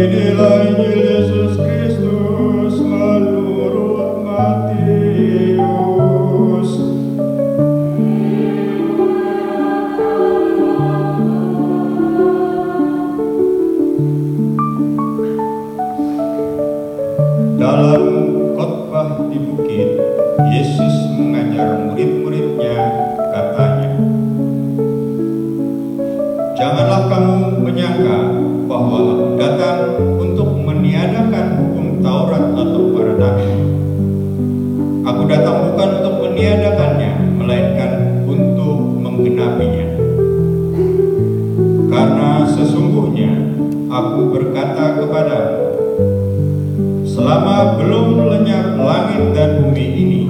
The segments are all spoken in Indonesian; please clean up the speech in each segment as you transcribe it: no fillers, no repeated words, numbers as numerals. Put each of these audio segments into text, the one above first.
Inilah Injil Yesus Kristus menurut Matius. Dalam khotbah di bukit, Yesus mengajar murid-muridnya, katanya, "Janganlah kamu menyangka bahwa aku datang untuk meniadakan hukum Taurat atau para nabi. Aku datang bukan untuk meniadakannya, melainkan untuk menggenapinya. Karena sesungguhnya aku berkata kepadamu, selama belum lenyap langit dan bumi ini,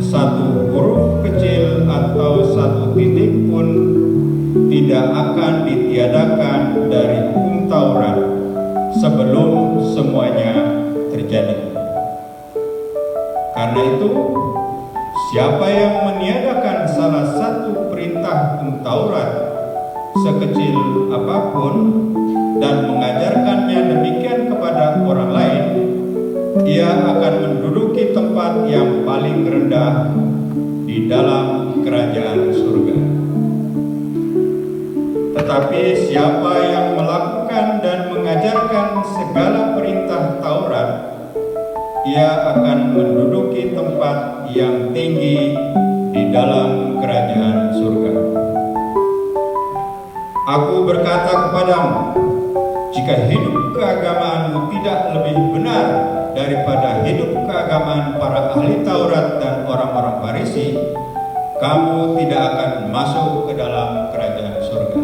satu huruf kecil atau satu titik pun tidak akan ditiadakan dari hukum Taurat sebelum semuanya terjadi. Karena itu, siapa yang meniadakan salah satu perintah hukum Taurat sekecil apapun dan mengajarkannya demikian kepada orang lain, ia akan menduduki tempat yang paling rendah di dalam kerajaan surga. Tetapi siapa yang melakukan dan mengajarkan segala perintah Taurat, ia akan menduduki tempat yang tinggi di dalam kerajaan surga. Aku berkata kepadamu, jika hidup keagamaanmu tidak lebih benar daripada hidup keagamaan para ahli Taurat dan orang-orang Farisi, kamu tidak akan masuk ke dalam kerajaan surga.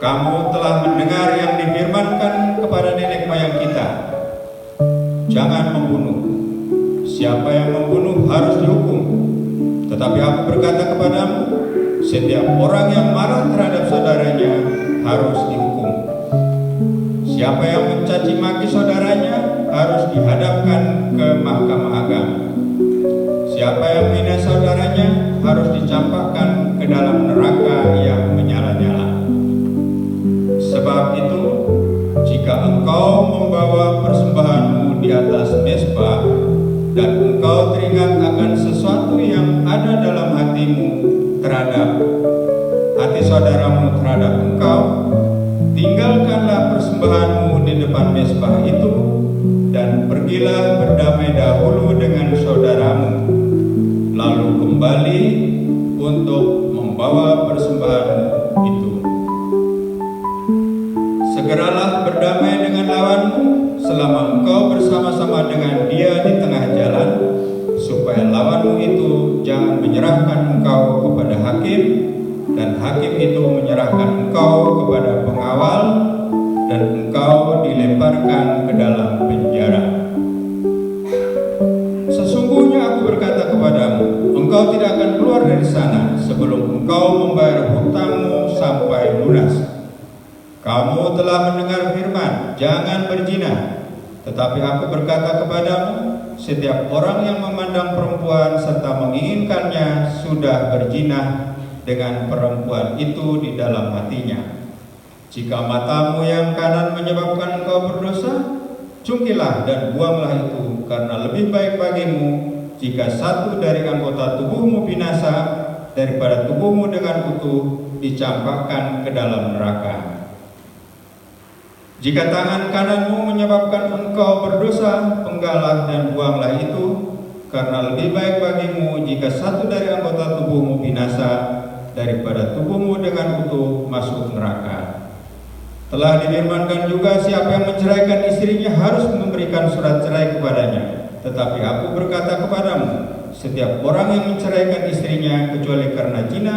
Kamu telah mendengar yang difirmankan kepada nenek moyang kita, jangan membunuh. Siapa yang membunuh harus dihukum. Tetapi aku berkata kepadamu, setiap orang yang marah terhadap saudaranya harus dihukum. Siapa yang mencaci maki saudaranya harus dihadapkan ke mahkamah agama. Siapa yang menghina saudaranya harus dicampakkan ke dalam neraka yang menyala-nyala. Sebab itu, jika engkau membawa persembahanmu di atas mezbah dan engkau teringat akan sesuatu yang ada dalam hatimu terhadap hati saudaramu terhadap engkau, tinggalkanlah persembahanmu di depan mezbah itu dan pergilah berdamai dahulu dengan saudaramu, lalu kembali untuk membawa persembahanmu itu. Segeralah berdamai dengan lawanmu selama engkau bersama-sama dengan dia di tengah jalan, supaya lawanmu itu jangan menyerahkan engkau kepada hakim, dan hakim itu menyerahkan engkau kepada pengawal, dan engkau dilemparkan ke dalam penjara. Sesungguhnya aku berkata kepadamu, engkau tidak akan keluar dari sana sebelum engkau membayar hutangmu sampai lunas. Kamu telah mendengar firman, jangan berzina. Tetapi aku berkata kepadamu, setiap orang yang memandang perempuan serta menginginkannya sudah berzina dengan perempuan itu di dalam hatinya. Jika matamu yang kanan menyebabkan engkau berdosa, cungkilah dan buanglah itu, karena lebih baik bagimu jika satu dari anggota tubuhmu binasa daripada tubuhmu dengan utuh dicampakkan ke dalam neraka. Jika tangan kananmu menyebabkan engkau berdosa, penggalah dan buanglah itu, karena lebih baik bagimu jika satu dari anggota tubuhmu binasa daripada tubuhmu dengan utuh masuk neraka. Telah difirmankan juga, siapa yang menceraikan istrinya harus memberikan surat cerai kepadanya. Tetapi aku berkata kepadamu, setiap orang yang menceraikan istrinya kecuali karena zina,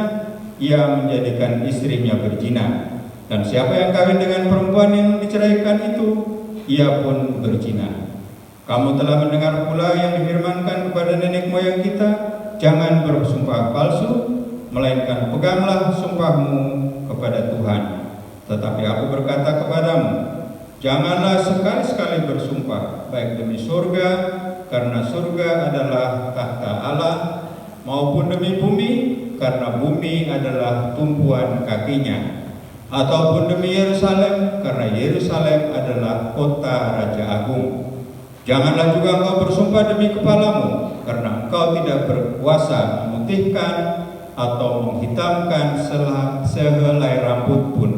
ia menjadikan istrinya berzina. Dan siapa yang kawin dengan perempuan yang diceraikan itu, ia pun berzina. Kamu telah mendengar pula yang difirmankan kepada nenek moyang kita, jangan bersumpah palsu, melainkan peganglah sumpahmu kepada Tuhan. Tetapi aku berkata kepadamu, janganlah sekali-sekali bersumpah, baik demi surga, karena surga adalah tahta Allah, maupun demi bumi, karena bumi adalah tumpuan kakinya, ataupun demi Yerusalem, karena Yerusalem adalah kota Raja Agung. Janganlah juga engkau bersumpah demi kepalamu, karena engkau tidak berkuasa memutihkan atau menghitamkan sehelai rambut pun.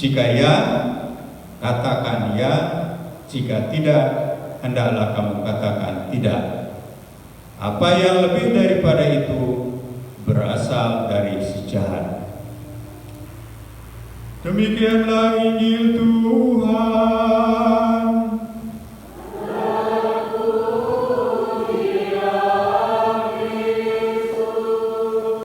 Jika ya, katakan ya; jika tidak, hendaklah kamu katakan tidak. Apa yang lebih daripada itu berasal dari si jahat. Demikianlah Injil Tuhan.